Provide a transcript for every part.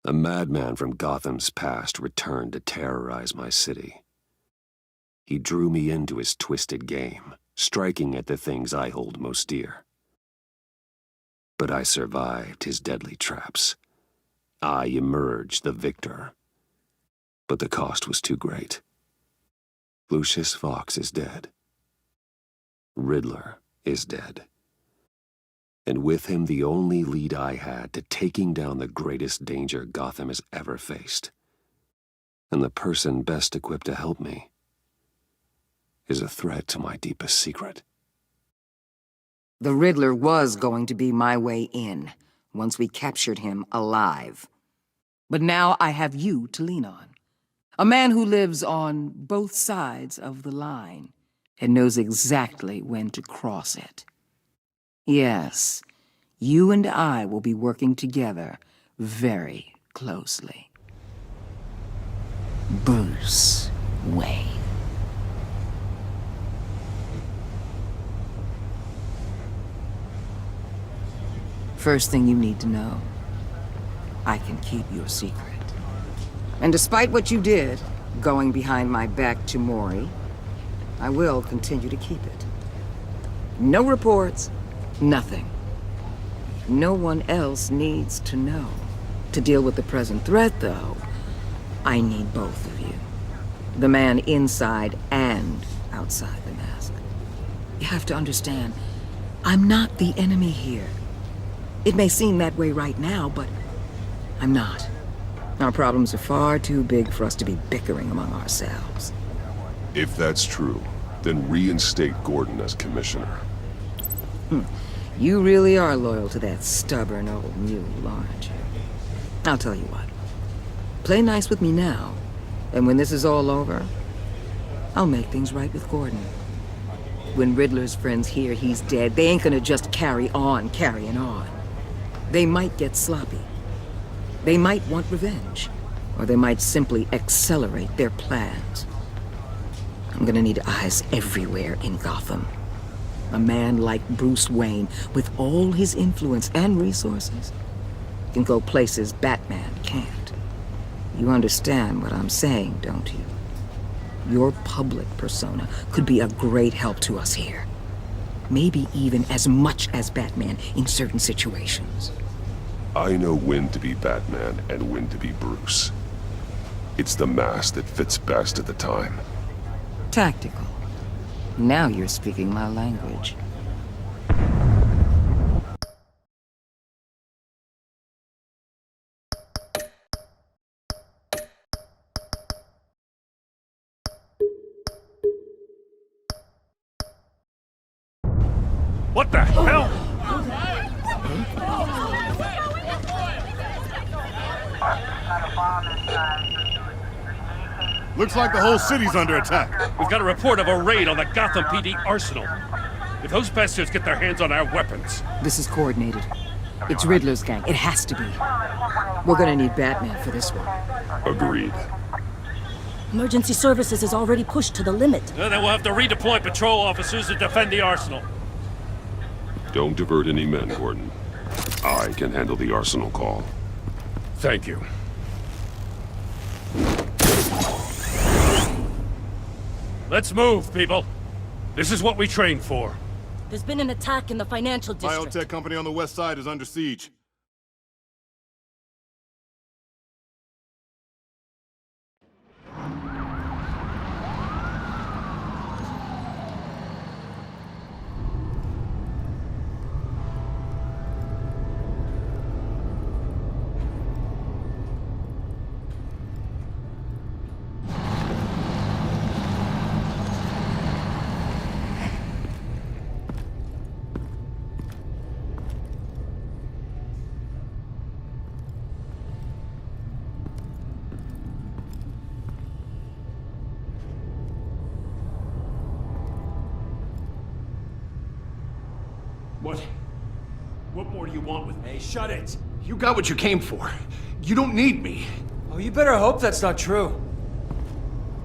A madman from Gotham's past returned to terrorize my city. He drew me into his twisted game, striking at the things I hold most dear. But I survived his deadly traps. I emerged the victor. But the cost was too great. Lucius Fox is dead. Riddler is dead. And with him the only lead I had to taking down the greatest danger Gotham has ever faced. And the person best equipped to help me is a threat to my deepest secret. The Riddler was going to be my way in, once we captured him alive. But now I have you to lean on. A man who lives on both sides of the line and knows exactly when to cross it. Yes, you and I will be working together very closely. Bruce Wayne. First thing you need to know, I can keep your secret. And despite what you did, going behind my back to Maury, I will continue to keep it. No reports, nothing. No one else needs to know. To deal with the present threat, though, I need both of you. The man inside and outside the mask. You have to understand, I'm not the enemy here. It may seem that way right now, but I'm not. Our problems are far too big for us to be bickering among ourselves. If that's true, then reinstate Gordon as commissioner. You really are loyal to that stubborn old mule, aren't you? I'll tell you what. Play nice with me now, and when this is all over, I'll make things right with Gordon. When Riddler's friends hear he's dead, they ain't gonna just carry on carrying on. They might get sloppy. They might want revenge. Or they might simply accelerate their plans. I'm gonna need eyes everywhere in Gotham. A man like Bruce Wayne, with all his influence and resources, can go places Batman can't. You understand what I'm saying, don't you? Your public persona could be a great help to us here. Maybe even as much as Batman in certain situations. I know when to be Batman and when to be Bruce. It's the mask that fits best at the time. Tactical. Now you're speaking my language. What the hell? Looks like the whole city's under attack. We've got a report of a raid on the Gotham PD arsenal. If those bastards get their hands on our weapons... This is coordinated. It's Riddler's gang. It has to be. We're gonna need Batman for this one. Agreed. Emergency services is already pushed to the limit. Then we'll have to redeploy patrol officers to defend the arsenal. Don't divert any men, Gordon. I can handle the arsenal call. Thank you. Let's move, people. This is what we trained for. There's been an attack in the financial district. Biotech company on the west side is under siege. What more do you want with me? Hey, shut it! You got what you came for. You don't need me. Oh, you better hope that's not true.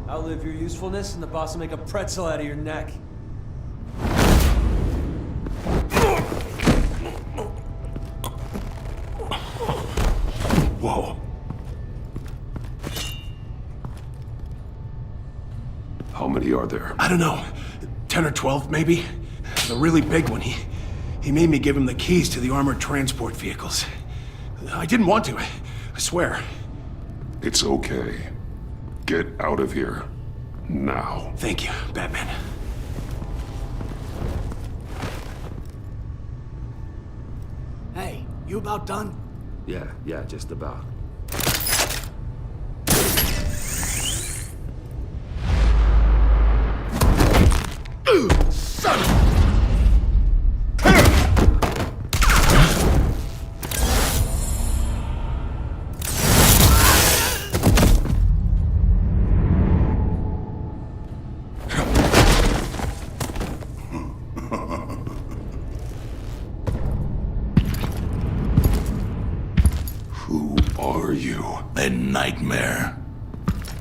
Outlive your usefulness, and the boss will make a pretzel out of your neck. Whoa. How many are there? I don't know. 10 or 12, maybe? The really big one, he made me give him the keys to the armored transport vehicles. I didn't want to, I swear. It's okay. Get out of here. Now. Thank you, Batman. Hey, you about done? Yeah, just about. Son of... Who are you? A nightmare.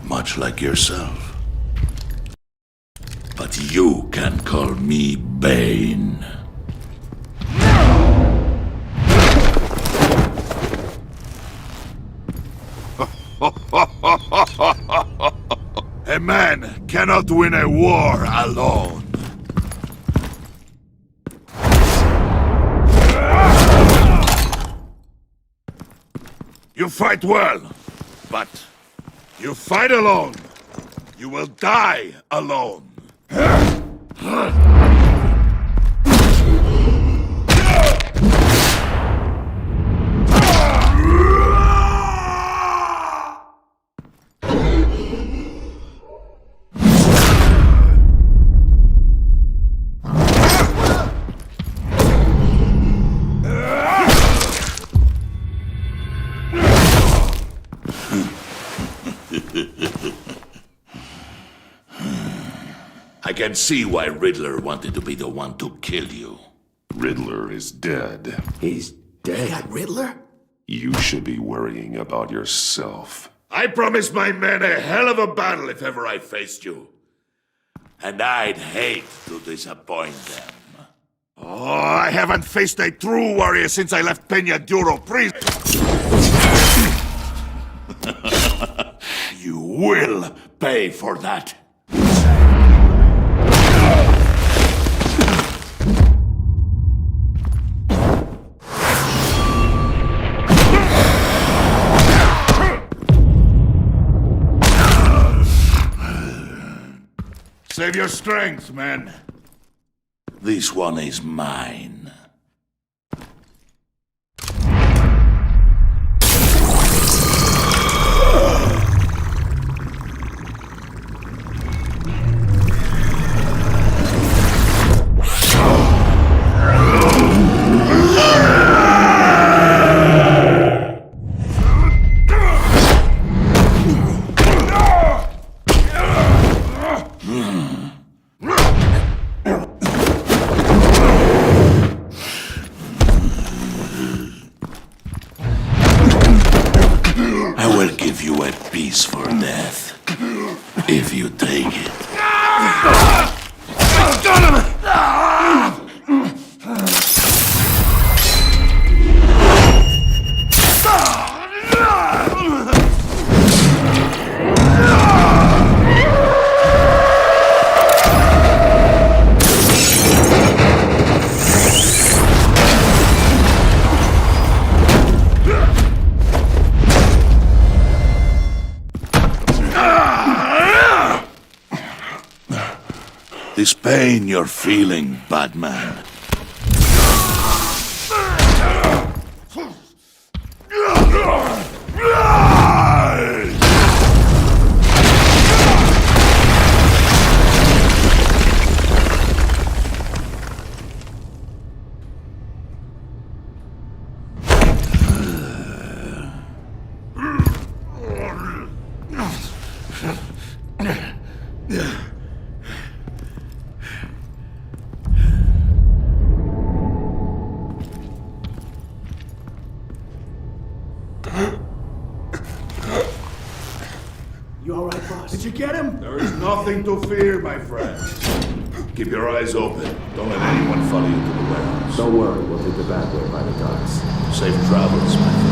Much like yourself. But you can call me Bane. A man cannot win a war alone. You fight well, but you fight alone. You will die alone. I can see why Riddler wanted to be the one to kill you. Riddler is dead. He's dead. Got Riddler? You should be worrying about yourself. I promised my men a hell of a battle if ever I faced you. And I'd hate to disappoint them. Oh, I haven't faced a true warrior since I left Peña Duro prison. You will pay for that. Save your strength, man. This one is mine. I will give you a piece for death, if you take it. I got him! This pain you're feeling, Batman. You alright, boss? Did you get him? There is nothing to fear, my friend. Keep your eyes open. Don't let anyone follow you to the warehouse. Don't worry, we'll take the back way by the docks. Safe travels, my friends.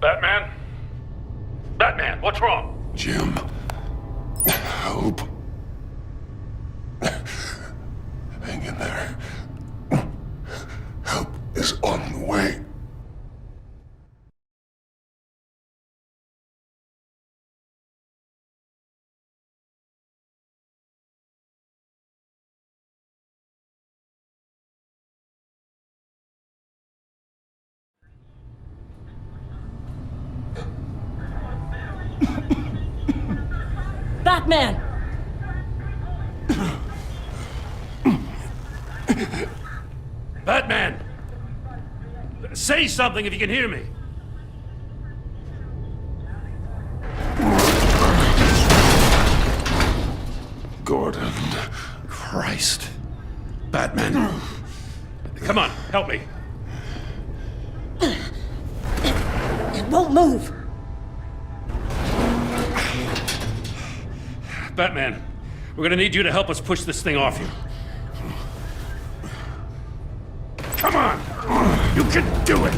Batman? Batman, what's wrong? Jim. Help. Hang in there. Help is on the way. Batman! Batman! Say something if you can hear me. Gordon. Christ. Batman. Come on, help me. It won't move! Batman, we're gonna need you to help us push this thing off you. Come on! You can do it!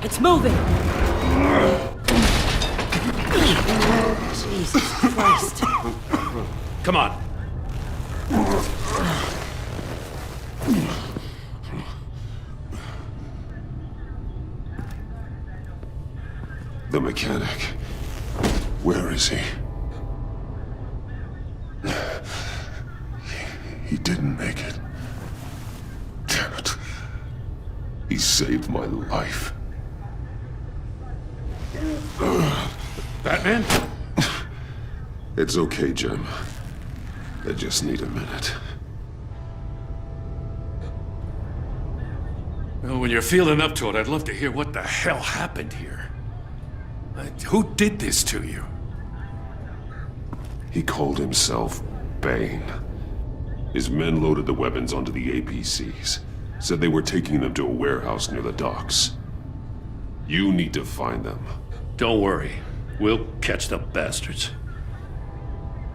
It's moving! Jesus Christ. Come on. The mechanic. Where is he? He didn't make it. Damn it. He saved my life. Batman? It's okay, Jim. I just need a minute. Well, when you're feeling up to it, I'd love to hear what the hell happened here. Who did this to you? He called himself Bane. His men loaded the weapons onto the APCs. Said they were taking them to a warehouse near the docks. You need to find them. Don't worry. We'll catch the bastards.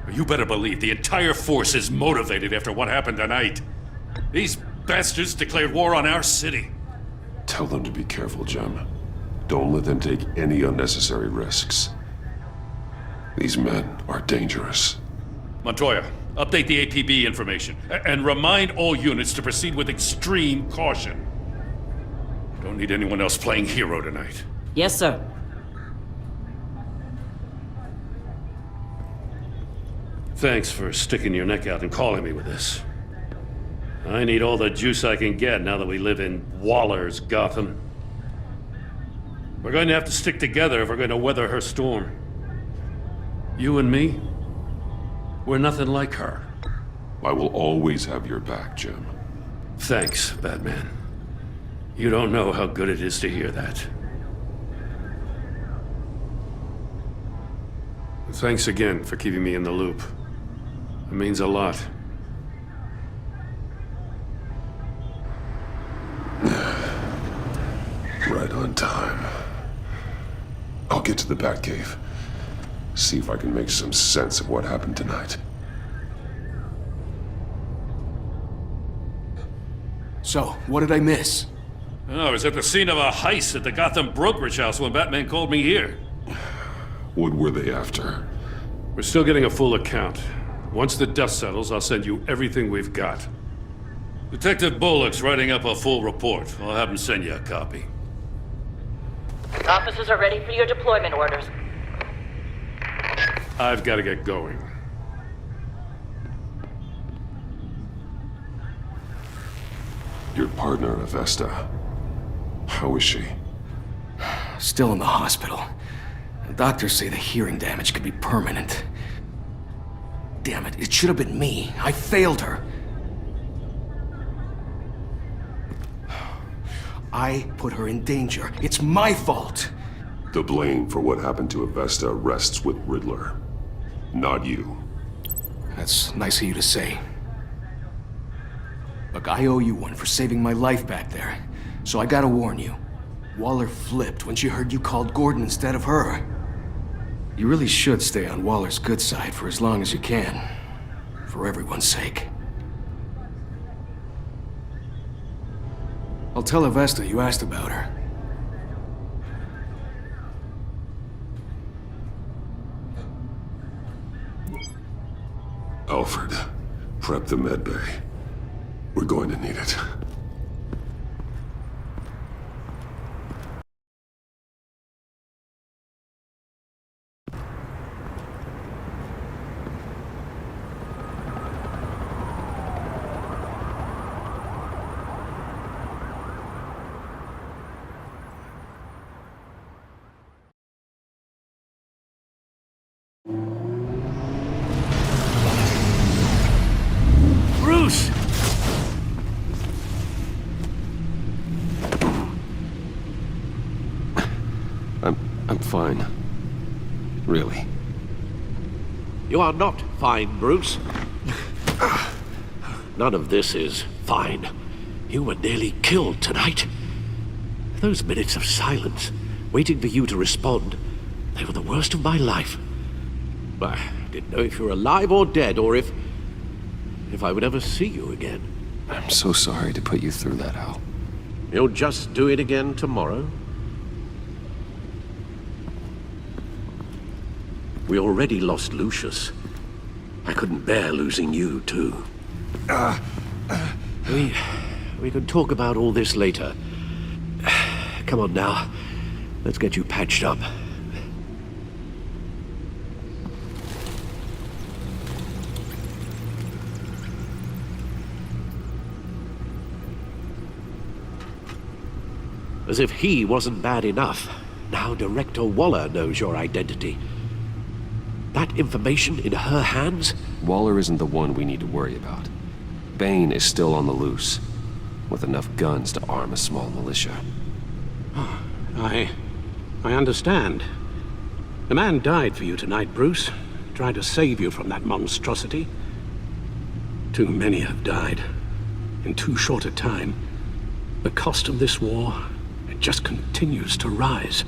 You better believe the entire force is motivated after what happened tonight. These bastards declared war on our city. Tell them to be careful, Jim. Don't let them take any unnecessary risks. These men are dangerous. Montoya, update the APB information. And remind all units to proceed with extreme caution. Don't need anyone else playing hero tonight. Yes, sir. Thanks for sticking your neck out and calling me with this. I need all the juice I can get now that we live in Waller's Gotham. We're going to have to stick together if we're going to weather her storm. You and me, we're nothing like her. I will always have your back, Jim. Thanks, Batman. You don't know how good it is to hear that. Thanks again for keeping me in the loop. It means a lot. Right on time. I'll get to the Batcave. See if I can make some sense of what happened tonight. So, what did I miss? Oh, I was at the scene of a heist at the Gotham brokerage house when Batman called me here. What were they after? We're still getting a full account. Once the dust settles, I'll send you everything we've got. Detective Bullock's writing up a full report. I'll have him send you a copy. Officers are ready for your deployment orders. I've got to get going. Your partner, Avesta. How is she? Still in the hospital. The doctors say the hearing damage could be permanent. Damn it, it should have been me. I failed her. I put her in danger. It's my fault. The blame for what happened to Avesta rests with Riddler, not you. That's nice of you to say. Look, I owe you one for saving my life back there. So I gotta warn you. Waller flipped when she heard you called Gordon instead of her. You really should stay on Waller's good side for as long as you can. For everyone's sake. I'll tell Avesta you asked about her. Alfred, prep the med bay. We're going to need it. Bruce! I'm fine. Really. You are not fine, Bruce. None of this is fine. You were nearly killed tonight. Those minutes of silence, waiting for you to respond, they were the worst of my life. I didn't know if you were alive or dead, or if I would ever see you again. I'm so sorry to put you through that, Al. You'll just do it again tomorrow? We already lost Lucius. I couldn't bear losing you, too. We can talk about all this later. Come on now. Let's get you patched up. As if he wasn't bad enough, now Director Waller knows your identity. That information in her hands? Waller isn't the one we need to worry about. Bane is still on the loose, with enough guns to arm a small militia. I understand. The man died for you tonight, Bruce. Tried to save you from that monstrosity. Too many have died. In too short a time. The cost of this war, it just continues to rise.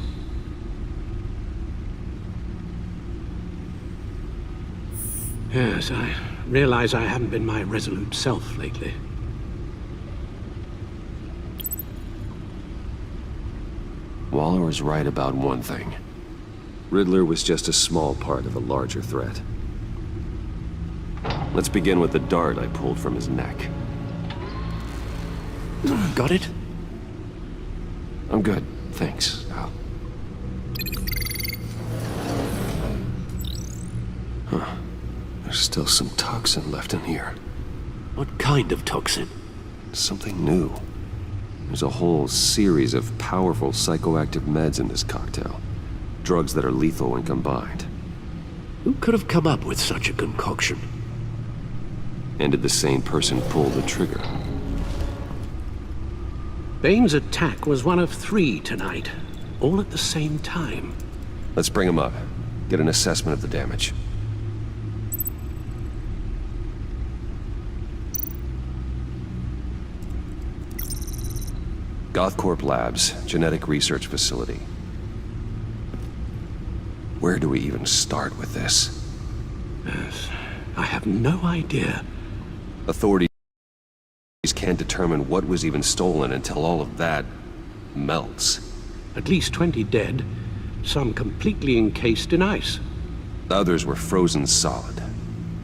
Yes, I realize I haven't been my resolute self lately. Waller was right about one thing. Riddler was just a small part of a larger threat. Let's begin with the dart I pulled from his neck. Got it? I'm good, thanks, Al. Huh. There's still some toxin left in here. What kind of toxin? Something new. There's a whole series of powerful psychoactive meds in this cocktail. Drugs that are lethal when combined. Who could have come up with such a concoction? And did the same person pull the trigger? Bane's attack was one of 3 tonight, all at the same time. Let's bring him up. Get an assessment of the damage. Gothcorp Labs, genetic research facility. Where do we even start with this? Yes, I have no idea. Authorities can't determine what was even stolen until all of that melts. At least 20 dead, some completely encased in ice. Others were frozen solid.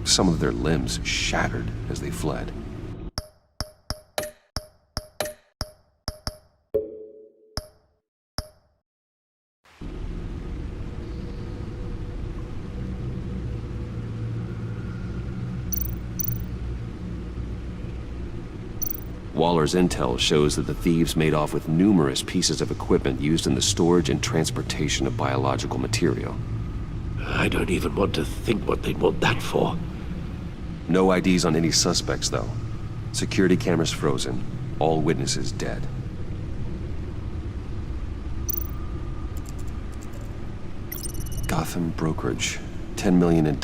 Some of their limbs shattered as they fled. Waller's intel shows that the thieves made off with numerous pieces of equipment used in the storage and transportation of biological material. I don't even want to think what they'd want that for. No IDs on any suspects, though. Security cameras frozen. All witnesses dead. Gotham brokerage. 10 million in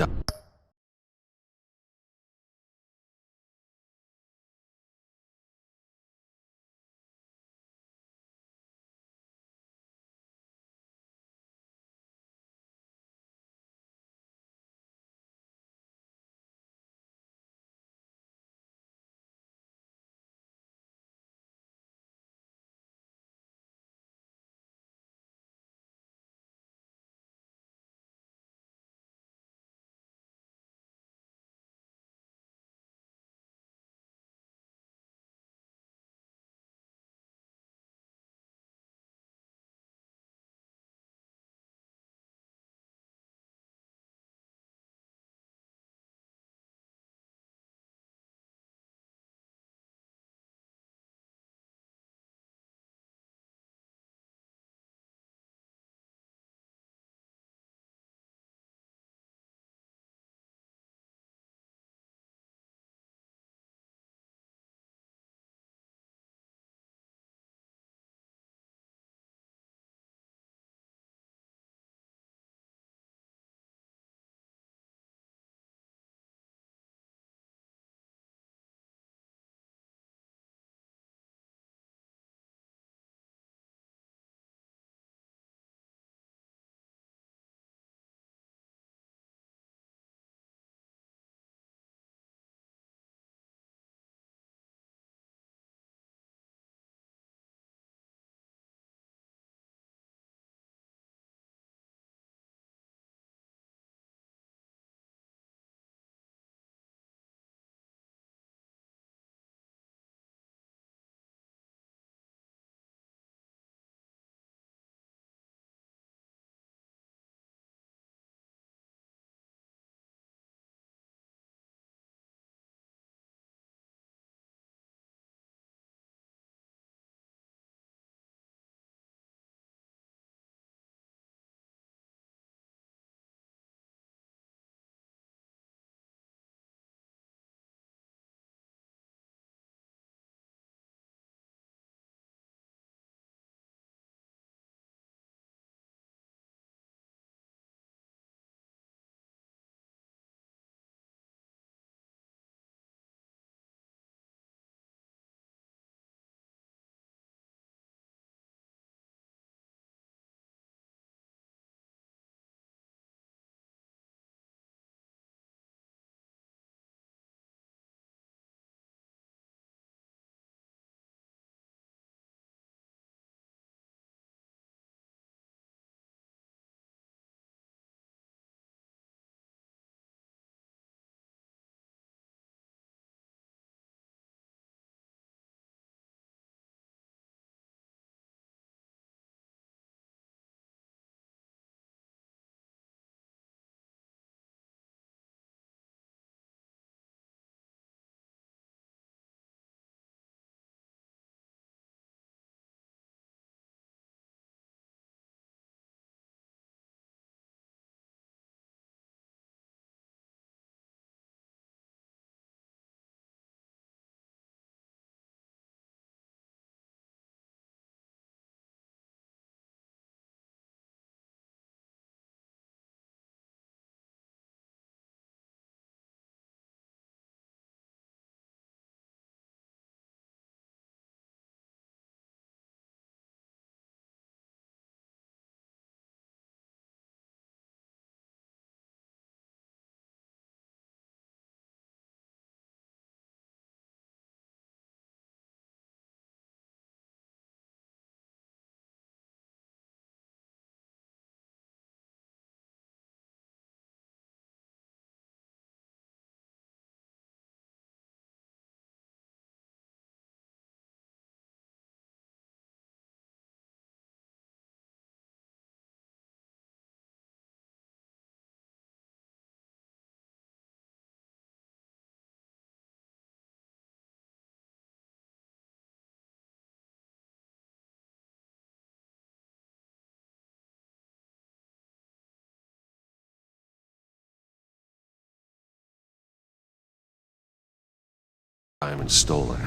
diamonds stolen.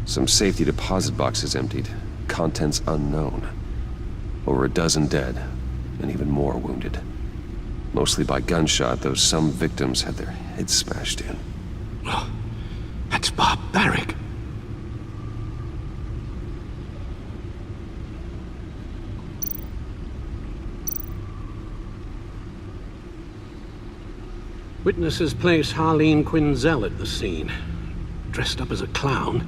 Some safety deposit boxes emptied, contents unknown. Over a dozen dead, and even more wounded. Mostly by gunshot, though some victims had their heads smashed in. Oh, that's barbaric. Witnesses place Harley Quinzel at the scene, dressed up as a clown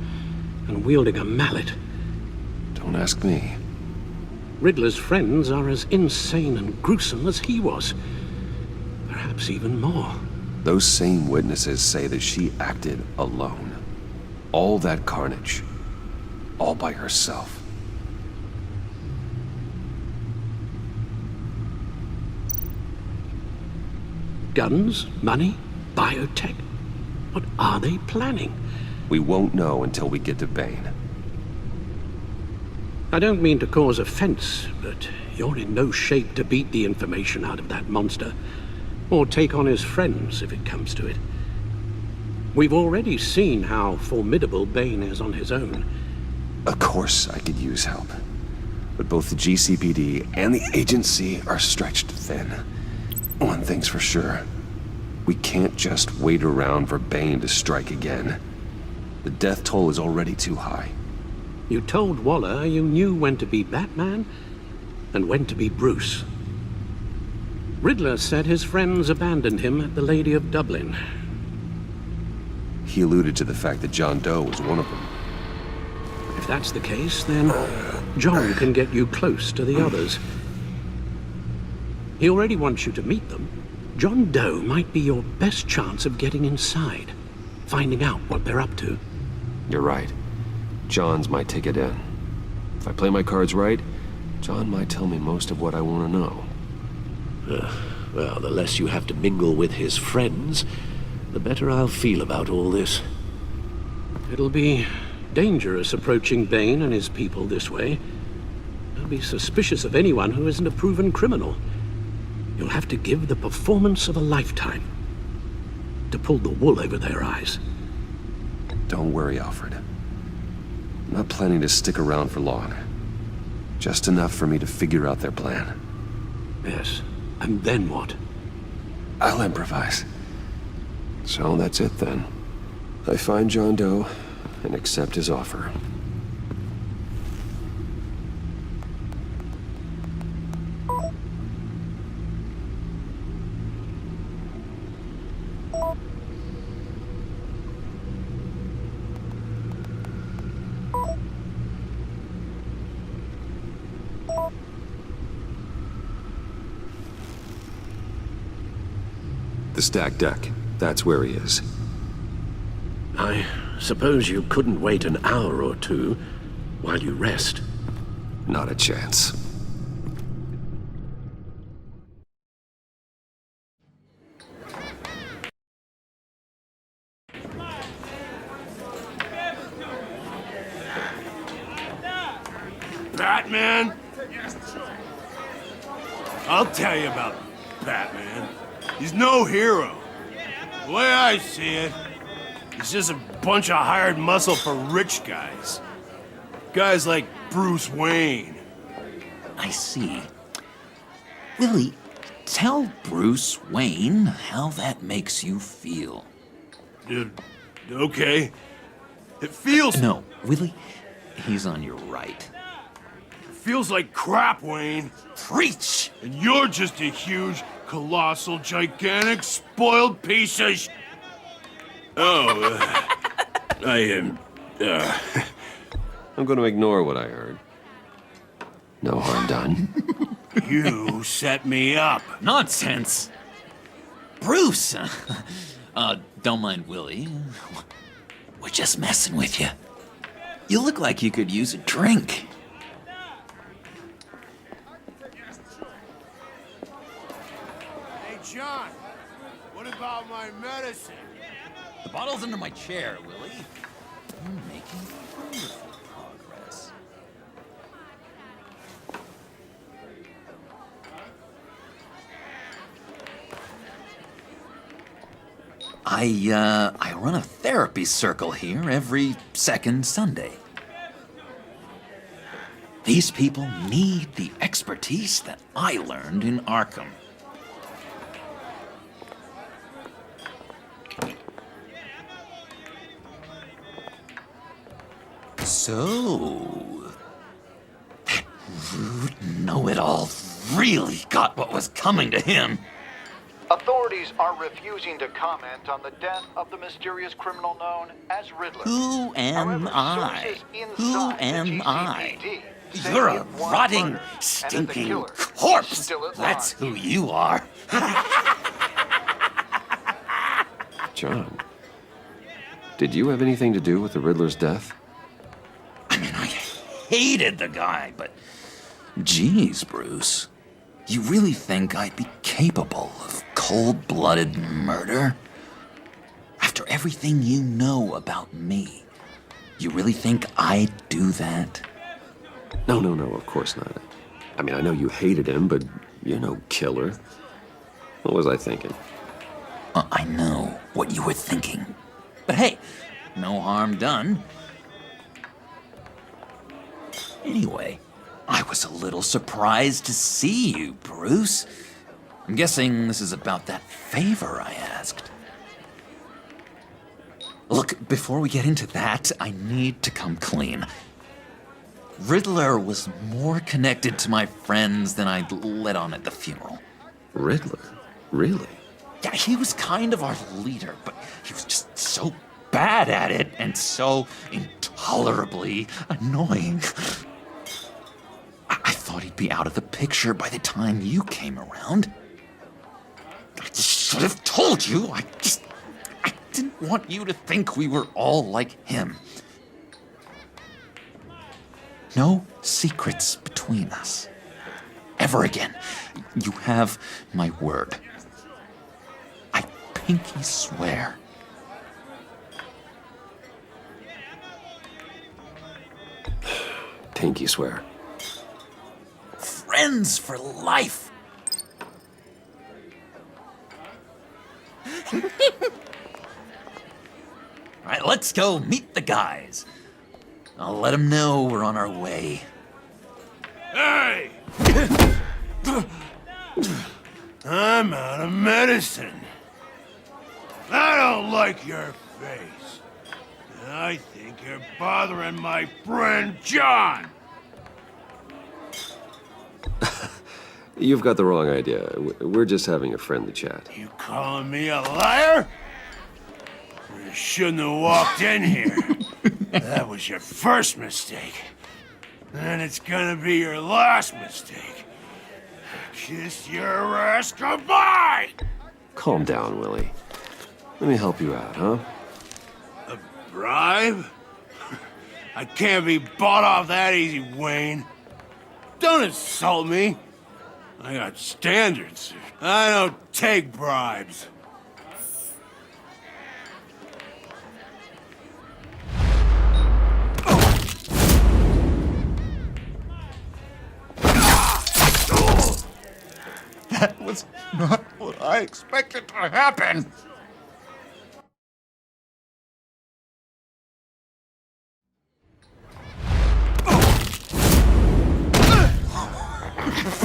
and wielding a mallet. Don't ask me. Riddler's friends are as insane and gruesome as he was. Perhaps even more. Those same witnesses say that she acted alone. All that carnage. All by herself. Guns, money, biotech. What are they planning? We won't know until we get to Bane. I don't mean to cause offense, but you're in no shape to beat the information out of that monster, or take on his friends if it comes to it. We've already seen how formidable Bane is on his own. Of course I could use help. But both the GCPD and the agency are stretched thin. One thing's for sure. We can't just wait around for Bane to strike again. The death toll is already too high. You told Waller you knew when to be Batman and when to be Bruce. Riddler said his friends abandoned him at the Lady of Dublin. He alluded to the fact that John Doe was one of them. If that's the case, then John can get you close to the others. He already wants you to meet them. John Doe might be your best chance of getting inside, finding out what they're up to. You're right. John's my ticket in. If I play my cards right, John might tell me most of what I want to know. Well, the less you have to mingle with his friends, the better I'll feel about all this. It'll be dangerous approaching Bane and his people this way. They'll be suspicious of anyone who isn't a proven criminal. You'll have to give the performance of a lifetime to pull the wool over their eyes. Don't worry, Alfred. I'm not planning to stick around for long. Just enough for me to figure out their plan. Yes, and then what? I'll improvise. So that's it then. I find John Doe and accept his offer. The stacked deck. That's where he is. I suppose you couldn't wait an hour or two while you rest. Not a chance. Batman? I'll tell you about Batman. He's no hero. The way I see it, he's just a bunch of hired muscle for rich guys. Guys like Bruce Wayne. I see. Willie, tell Bruce Wayne how that makes you feel. Okay. It feels... No, Willie, he's on your right. It feels like crap, Wayne. Preach! And you're just a huge, colossal, gigantic, spoiled piece of I am... I'm going to ignore what I heard. No harm done. You set me up. Nonsense! Bruce! Don't mind Willie. We're just messing with you. You look like you could use a drink. Hey, John. What about my medicine? The bottle's under my chair, Willie. You're making wonderful progress. I run a therapy circle here every second Sunday. These people need the expertise that I learned in Arkham. So, that rude know-it-all really got what was coming to him. Authorities are refusing to comment on the death of the mysterious criminal known as Riddler. Who am I? Sources Who inside the am I? GCPD say You're a it was rotting, murder, and that the stinking killer is corpse. still at That's large. who you are. John, did you have anything to do with the Riddler's death? I mean, I hated the guy, but geez, Bruce. You really think I'd be capable of cold-blooded murder? After everything you know about me, you really think I'd do that? No, of course not. I mean, I know you hated him, but you're no killer. What was I thinking? I know what you were thinking. But hey, no harm done. Anyway, I was a little surprised to see you, Bruce. I'm guessing this is about that favor I asked. Look, before we get into that, I need to come clean. Riddler was more connected to my friends than I'd let on at the funeral. Riddler? Really? Yeah, he was kind of our leader, but he was just so bad at it and so intolerably annoying. I thought he'd be out of the picture by the time you came around. I just should have told you. I didn't want you to think we were all like him. No secrets between us. Ever again. You have my word. I pinky swear. Pinky swear. Friends for life. All right, let's go meet the guys. I'll let them know we're on our way. Hey! I'm out of medicine. I don't like your face. I think you're bothering my friend John. You've got the wrong idea. We're just having a friendly chat. You calling me a liar? You shouldn't have walked in here. That was your first mistake. And it's gonna be your last mistake. Kiss your ass goodbye! Calm down, Willie. Let me help you out, huh? A bribe? I can't be bought off that easy, Wayne. Don't insult me. I got standards. I don't take bribes. That was not what I expected to happen.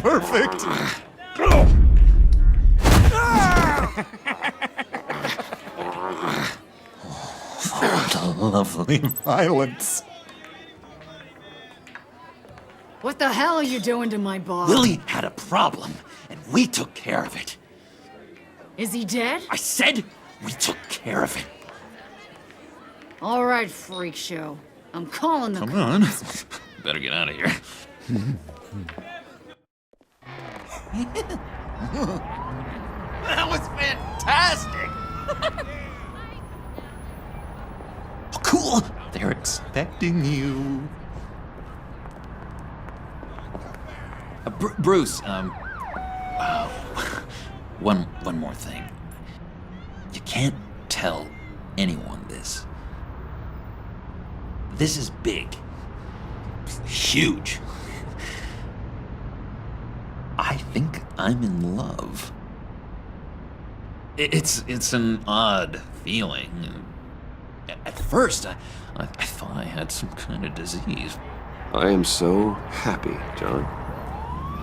Perfect. Oh, the lovely violence. What the hell are you doing to my boss? Willie had a problem, and we took care of it. Is he dead? I said we took care of it. All right, freak show. I'm calling the... Come on. Better get out of here. That was fantastic! Oh, cool! They're expecting you. Bruce, one more thing. You can't tell anyone this. This is big. Huge. I think I'm in love. It's an odd feeling. At first, I thought I had some kind of disease. I am so happy, John.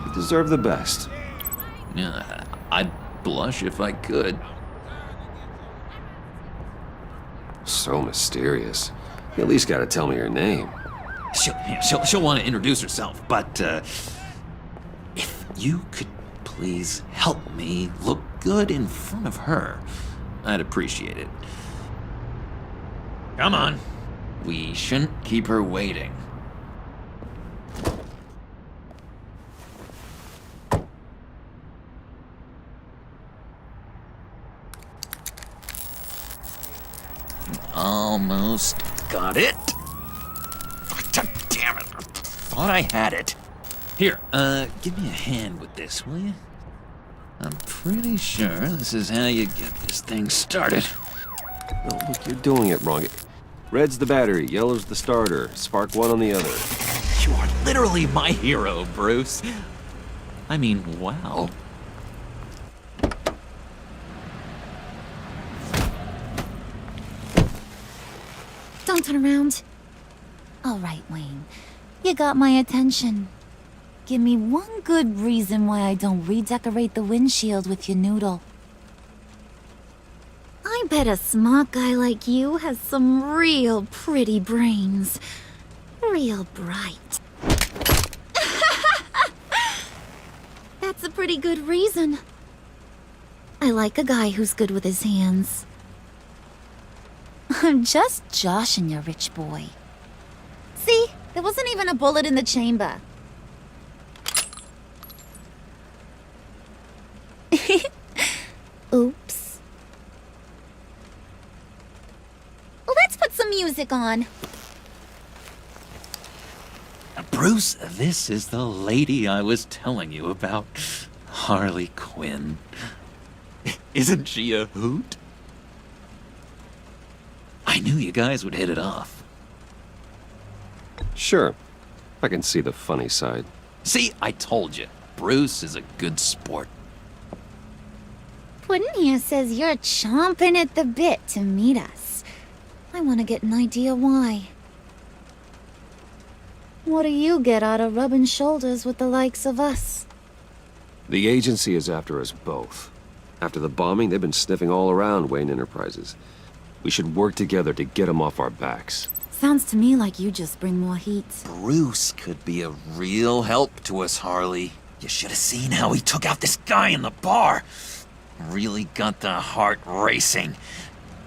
You deserve the best. Yeah, I'd blush if I could. So mysterious. You at least gotta tell me your name. She'll want to introduce herself, but if you could please help me look good in front of her, I'd appreciate it. Come on. We shouldn't keep her waiting. Almost got it. God damn it. I thought I had it. Here, give me a hand with this, will you? I'm pretty sure this is how you get this thing started. Oh, look, you're doing it wrong. Red's the battery, yellow's the starter, spark one on the other. You are literally my hero, Bruce. I mean, wow. Don't turn around. All right, Wayne. You got my attention. Give me one good reason why I don't redecorate the windshield with your noodle. I bet a smart guy like you has some real pretty brains. Real bright. That's a pretty good reason. I like a guy who's good with his hands. I'm just joshing you, rich boy. See? There wasn't even a bullet in the chamber. Oops. Let's put some music on. Bruce, this is the lady I was telling you about. Harley Quinn. Isn't she a hoot? I knew you guys would hit it off. Sure. I can see the funny side. See, I told you. Bruce is a good sport. Puddin' here says you're chomping at the bit to meet us. I want to get an idea why. What do you get out of rubbing shoulders with the likes of us? The agency is after us both. After the bombing, they've been sniffing all around Wayne Enterprises. We should work together to get them off our backs. Sounds to me like you just bring more heat. Bruce could be a real help to us, Harley. You should have seen how he took out this guy in the bar. Really got the heart racing.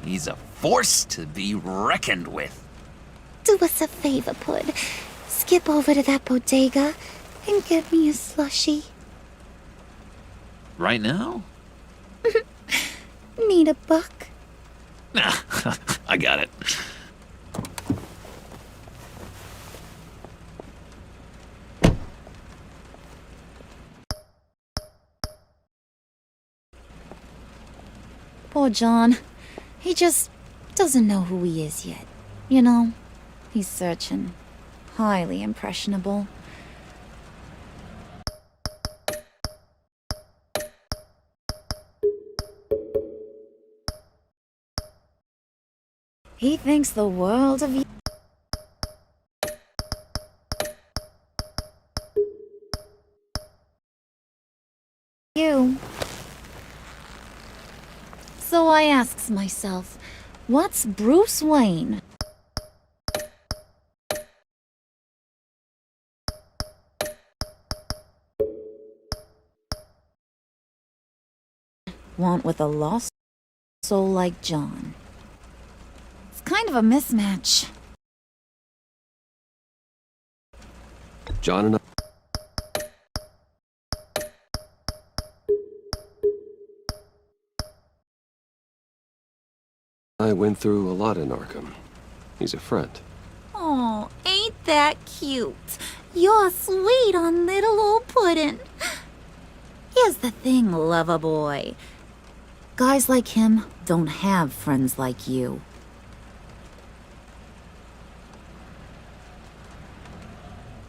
He's a force to be reckoned with. Do us a favor, Pud. Skip over to that bodega and get me a slushie. Right now? Need a buck? Nah, I got it. Poor John. He just doesn't know who he is yet. You know, he's searching. Highly impressionable. He thinks the world of you. So I asks myself, what's Bruce Wayne? Want with a lost soul like John? It's kind of a mismatch. John and I went through a lot in Arkham. He's a friend. Oh, ain't that cute? You're sweet on little old Puddin'. Here's the thing, lover boy. Guys like him don't have friends like you.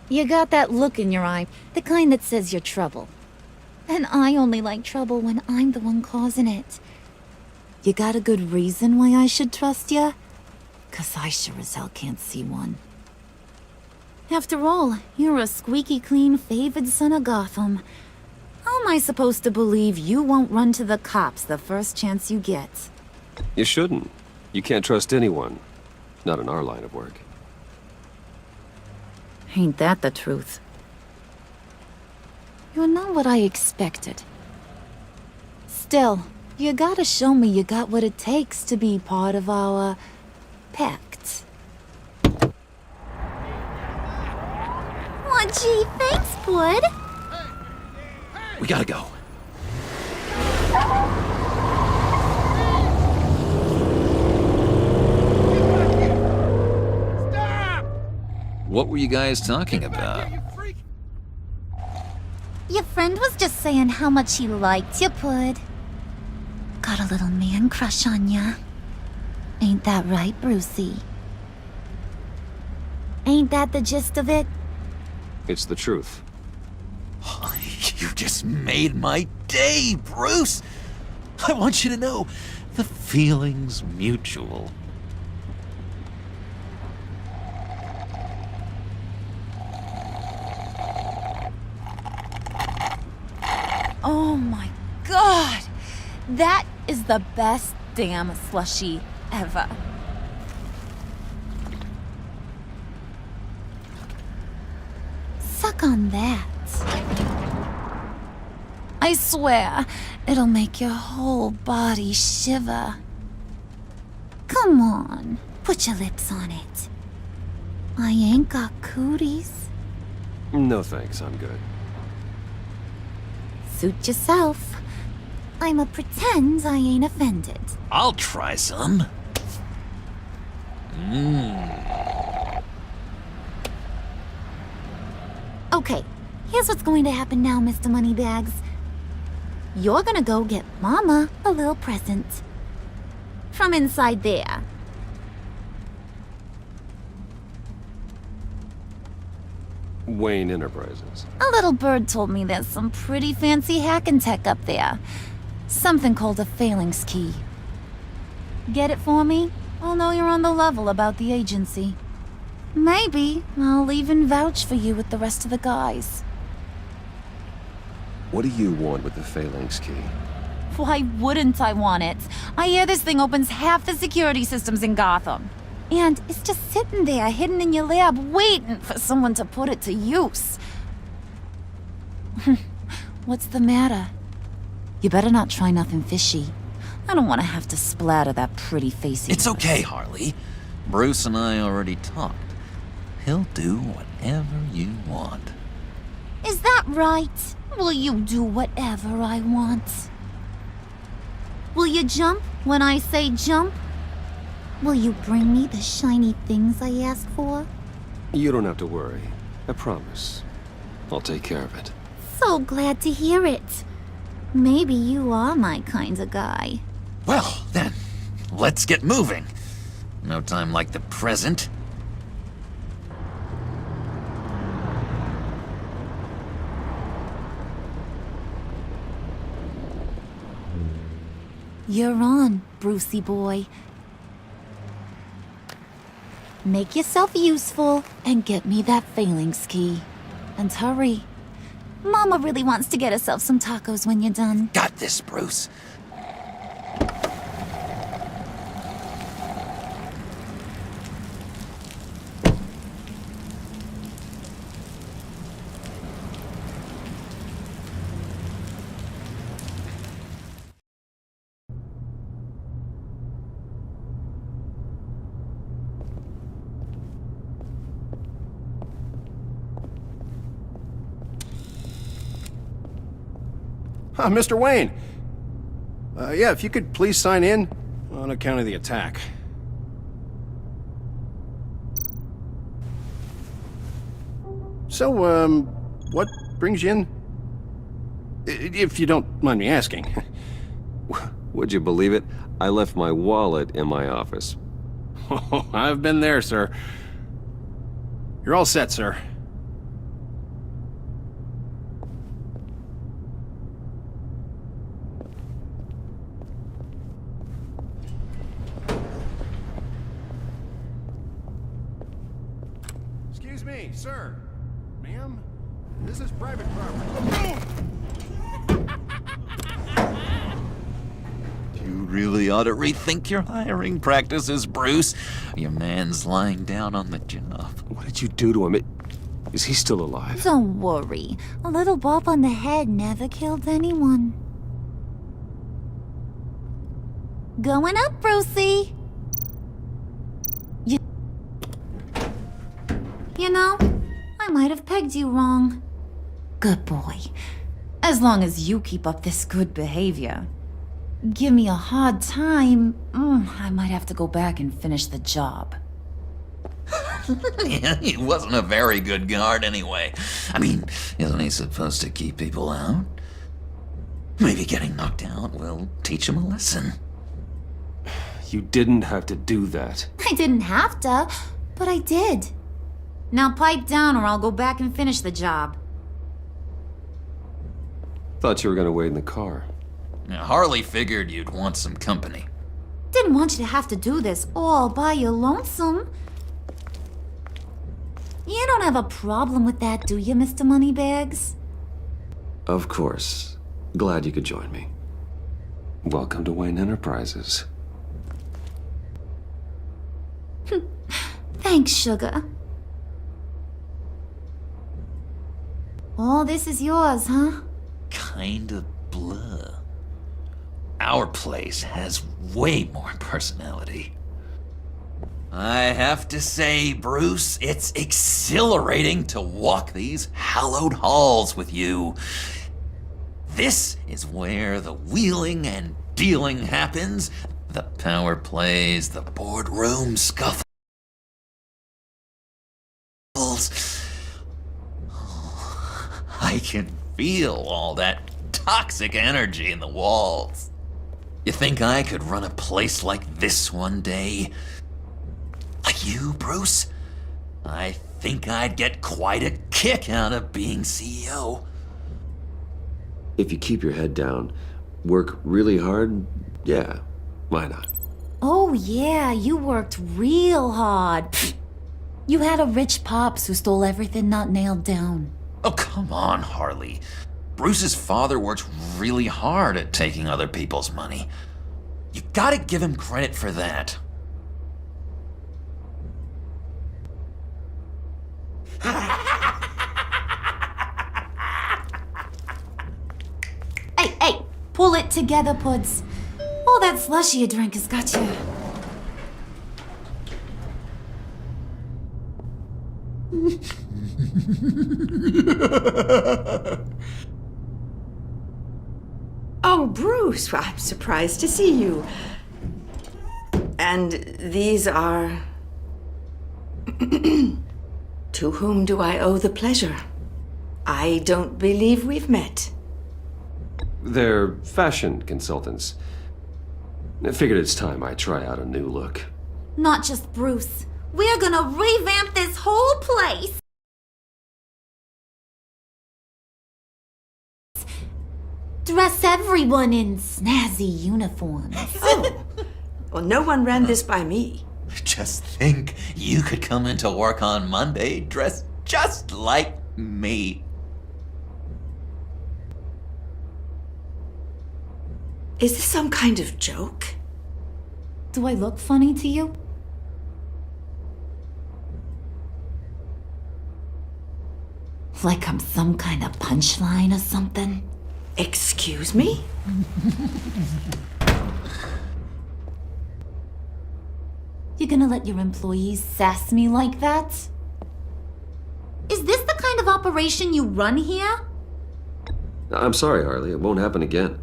You got that look in your eye, the kind that says you're trouble. And I only like trouble when I'm the one causing it. You got a good reason why I should trust you? 'Cause I sure as hell can't see one. After all, you're a squeaky clean favored son of Gotham. How am I supposed to believe you won't run to the cops the first chance you get? You shouldn't. You can't trust anyone. Not in our line of work. Ain't that the truth? You're not what I expected. Still, you gotta show me you got what it takes to be part of our pact. Aw, gee, thanks, bud. We gotta go. What were you guys talking about? Your friend was just saying how much he liked you, Pud. Got a little man crush on ya. Ain't that right, Brucey? Ain't that the gist of it? It's the truth. You just made my day, Bruce! I want you to know, the feeling's mutual. Oh my god! That is the best damn slushie ever. Suck on that. I swear, it'll make your whole body shiver. Come on, put your lips on it. I ain't got cooties. No thanks, I'm good. Suit yourself. I'ma pretend I ain't offended. I'll try some. Okay, here's what's going to happen now, Mr. Moneybags. You're gonna go get Mama a little present. From inside there. Wayne Enterprises. A little bird told me there's some pretty fancy hacking tech up there. Something called a phalanx key. Get it for me? I'll know you're on the level about the agency. Maybe I'll even vouch for you with the rest of the guys. What do you want with the phalanx key? Why wouldn't I want it? I hear this thing opens half the security systems in Gotham. And it's just sitting there, hidden in your lab, waiting for someone to put it to use. What's the matter? You better not try nothing fishy. I don't want to have to splatter that pretty face. It's okay, Harley. Bruce and I already talked. He'll do whatever you want. Is that right? Will you do whatever I want? Will you jump when I say jump? Will you bring me the shiny things I ask for? You don't have to worry. I promise. I'll take care of it. So glad to hear it. Maybe you are my kind of guy. Well, then, let's get moving. No time like the present. You're on, Brucey boy. Make yourself useful and get me that phalanx key. And hurry. Mama really wants to get herself some tacos when you're done. Got this, Bruce. Mr. Wayne. Yeah, if you could please sign in on account of the attack. So, what brings you in? If you don't mind me asking. Would you believe it? I left my wallet in my office. Oh, I've been there, sir. You're all set, sir. Excuse me, sir. Ma'am? This is private property. You really ought to rethink your hiring practices, Bruce. Your man's lying down on the job. What did you do to him? Is he still alive? Don't worry. A little bump on the head never killed anyone. Going up, Brucey. You know, I might have pegged you wrong. Good boy. As long as you keep up this good behavior. Give me a hard time, I might have to go back and finish the job. Yeah, he wasn't a very good guard anyway. I mean, isn't he supposed to keep people out? Maybe getting knocked out will teach him a lesson. You didn't have to do that. I didn't have to, but I did. Now pipe down or I'll go back and finish the job. Thought you were gonna wait in the car. Now, Harley figured you'd want some company. Didn't want you to have to do this all by your lonesome. You don't have a problem with that, do you, Mr. Moneybags? Of course. Glad you could join me. Welcome to Wayne Enterprises. Thanks, sugar. All this is yours, huh? Kinda blur. Our place has way more personality. I have to say, Bruce, it's exhilarating to walk these hallowed halls with you. This is where the wheeling and dealing happens, the power plays, the boardroom scuffles. I can feel all that toxic energy in the walls. You think I could run a place like this one day? Like you, Bruce? I think I'd get quite a kick out of being CEO. If you keep your head down, work really hard, yeah, why not? Oh yeah, you worked real hard. You had a rich pops who stole everything not nailed down. Oh, come on, Harley. Bruce's father worked really hard at taking other people's money. You gotta give him credit for that. Hey, pull it together, Puds. All that slushy you drank has got you. Oh, Bruce, I'm surprised to see you. And these are... To whom do I owe the pleasure? I don't believe we've met. They're fashion consultants. I figured it's time I try out a new look. Not just Bruce. We're gonna revamp this whole place. Dress everyone in snazzy uniforms. Oh, well, no one ran this by me. Just think, you could come into work on Monday dressed just like me. Is this some kind of joke? Do I look funny to you? Like I'm some kind of punchline or something? Excuse me? You gonna let your employees sass me like that? Is this the kind of operation you run here? I'm sorry, Harley. It won't happen again.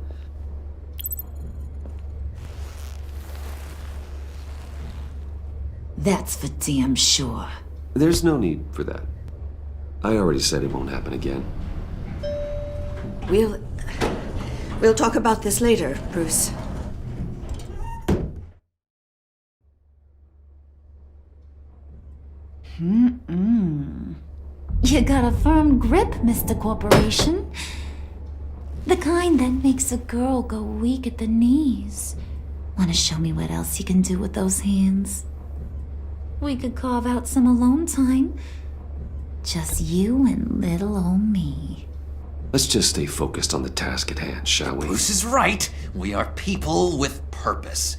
That's for damn sure. There's no need for that. I already said it won't happen again. We'll talk about this later, Bruce. You got a firm grip, Mr. Corporation. The kind that makes a girl go weak at the knees. Wanna show me what else you can do with those hands? We could carve out some alone time. Just you and little old me. Let's just stay focused on the task at hand, shall we? Bruce is right. We are people with purpose.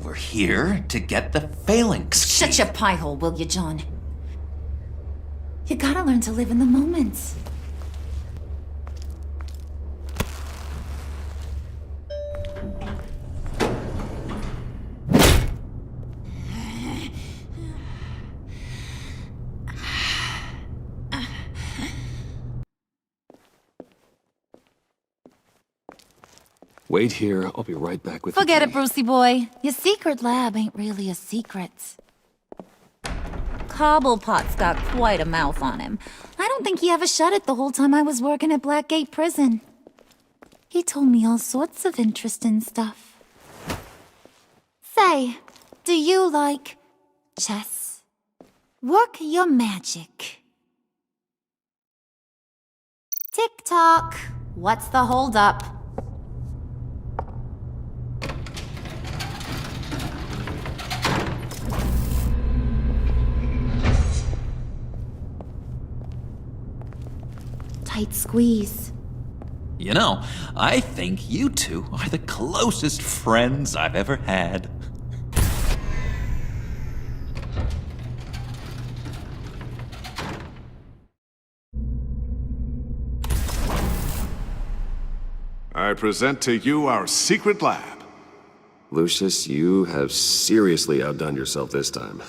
We're here to get the phalanx key. Shut your pie hole, will you, John? You gotta learn to live in the moment. Wait here. I'll be right back with Forget the it, Brucey boy. Your secret lab ain't really a secret. Cobblepot's got quite a mouth on him. I don't think he ever shut it the whole time I was working at Blackgate Prison. He told me all sorts of interesting stuff. Say, do you like chess? Work your magic. Tick-tock. What's the holdup? Tight squeeze. You know, I think you two are the closest friends I've ever had. I present to you our secret lab. Lucius, you have seriously outdone yourself this time.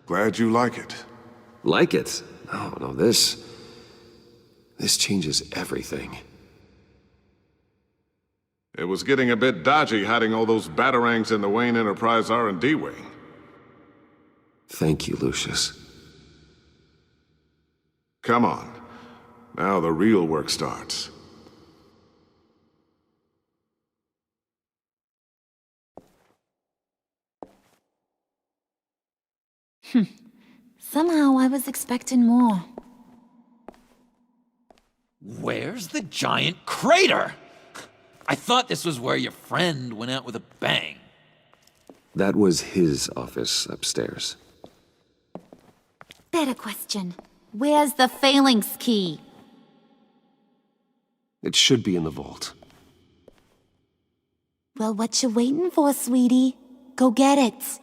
Glad you like it. Like it? No, this changes everything. It was getting a bit dodgy hiding all those batarangs in the Wayne Enterprise R&D wing. Thank you, Lucius. Come on. Now the real work starts. Somehow I was expecting more. Where's the giant crater? I thought this was where your friend went out with a bang. That was his office upstairs. Better question. Where's the phalanx key? It should be in the vault. Well, what you waiting for, sweetie? Go get it.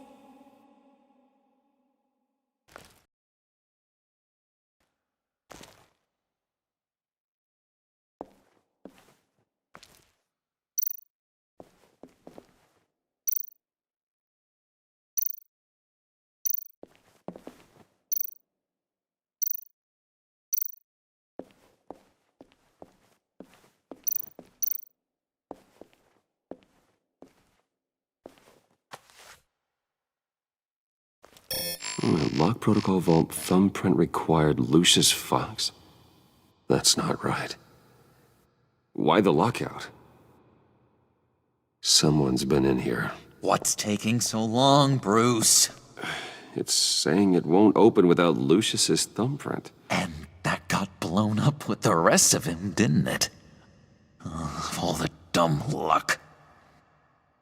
Lock protocol vault thumbprint required Lucius Fox. That's not right. Why the lockout? Someone's been in here. What's taking so long, Bruce? It's saying it won't open without Lucius's thumbprint. And that got blown up with the rest of him, didn't it? All the dumb luck.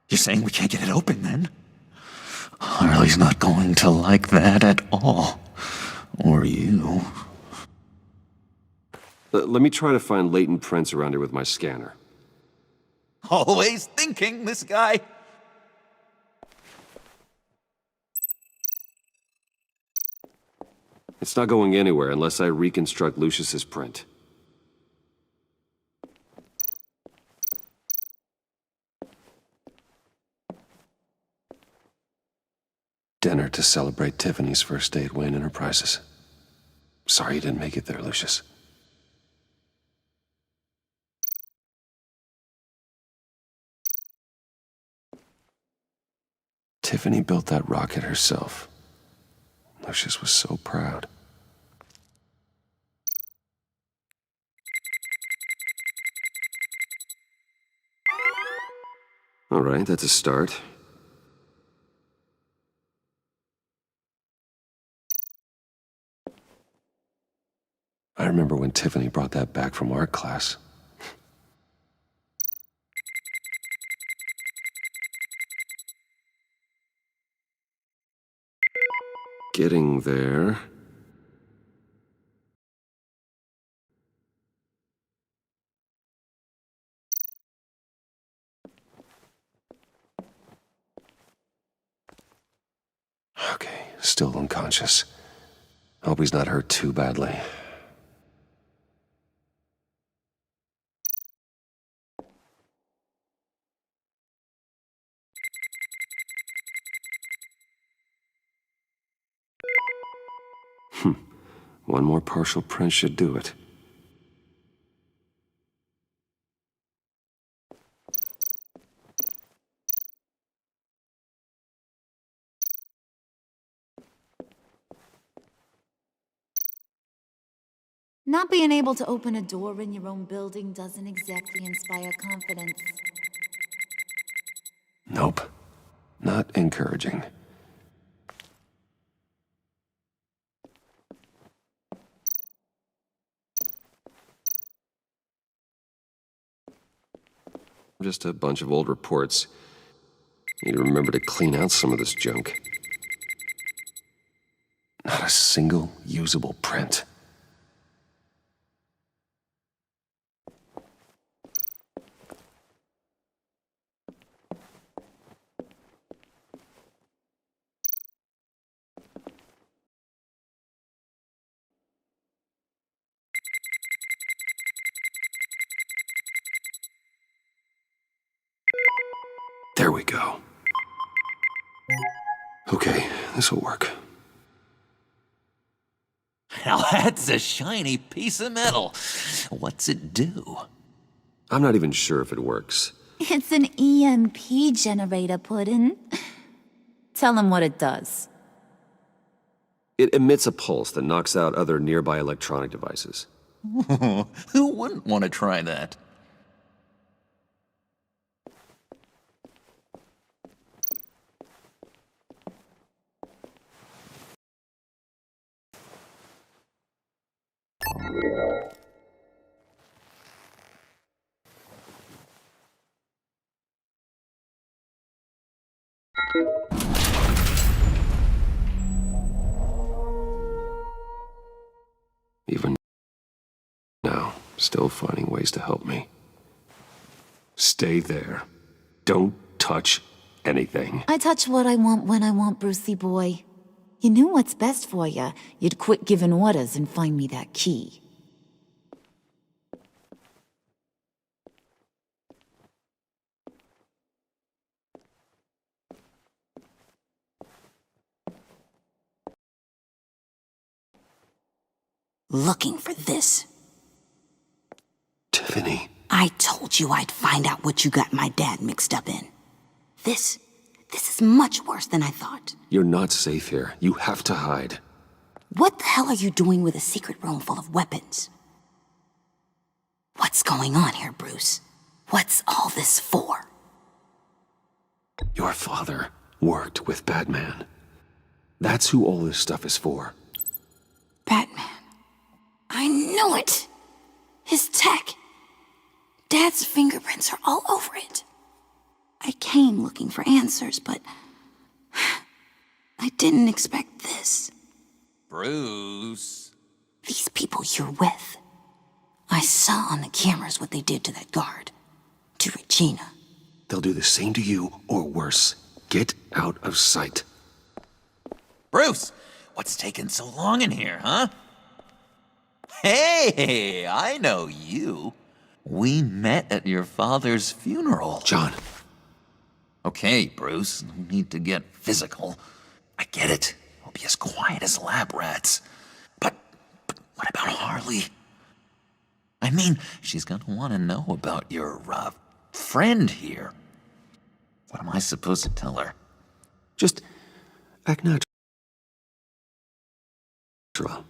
You're saying we can't get it open, then? Harley's not going to like that at all. Or you. Let me try to find latent prints around here with my scanner. Always thinking, this guy. It's not going anywhere unless I reconstruct Lucius's print. Dinner to celebrate Tiffany's first day at Wayne Enterprises. Sorry you didn't make it there, Lucius. Tiffany built that rocket herself. Lucius was so proud. All right, that's a start. I remember when Tiffany brought that back from art class. Getting there. still unconscious. Hope he's not hurt too badly. One more partial print should do it. Not being able to open a door in your own building doesn't exactly inspire confidence. Nope. Not encouraging. Just a bunch of old reports. Need to remember to clean out some of this junk. Not a single usable print. There we go. Okay, this'll work. Now that's a shiny piece of metal. What's it do? I'm not even sure if it works. It's an EMP generator, Puddin'. Tell him what it does. It emits a pulse that knocks out other nearby electronic devices. Who wouldn't want to try that? Even now, still finding ways to help me. Stay there. Don't touch anything. I touch what I want when I want, Brucey boy. You knew what's best for you. You'd quit giving orders and find me that key. Looking for this. Tiffany. I told you I'd find out what you got my dad mixed up in. This is much worse than I thought. You're not safe here. You have to hide. What the hell are you doing with a secret room full of weapons? What's going on here, Bruce? What's all this for? Your father worked with Batman. That's who all this stuff is for. Batman. I knew it! His tech. Dad's fingerprints are all over it. I came looking for answers, but I didn't expect this. Bruce. These people you're with. I saw on the cameras what they did to that guard. To Regina. They'll do the same to you, or worse. Get out of sight. Bruce! What's taking so long in here, huh? Hey, I know you. We met at your father's funeral. John. Okay, Bruce, no need to get physical. I get it. We'll be as quiet as lab rats. But what about Harley? I mean, she's gonna want to know about your, friend here. What am I supposed to tell her? Just act natural.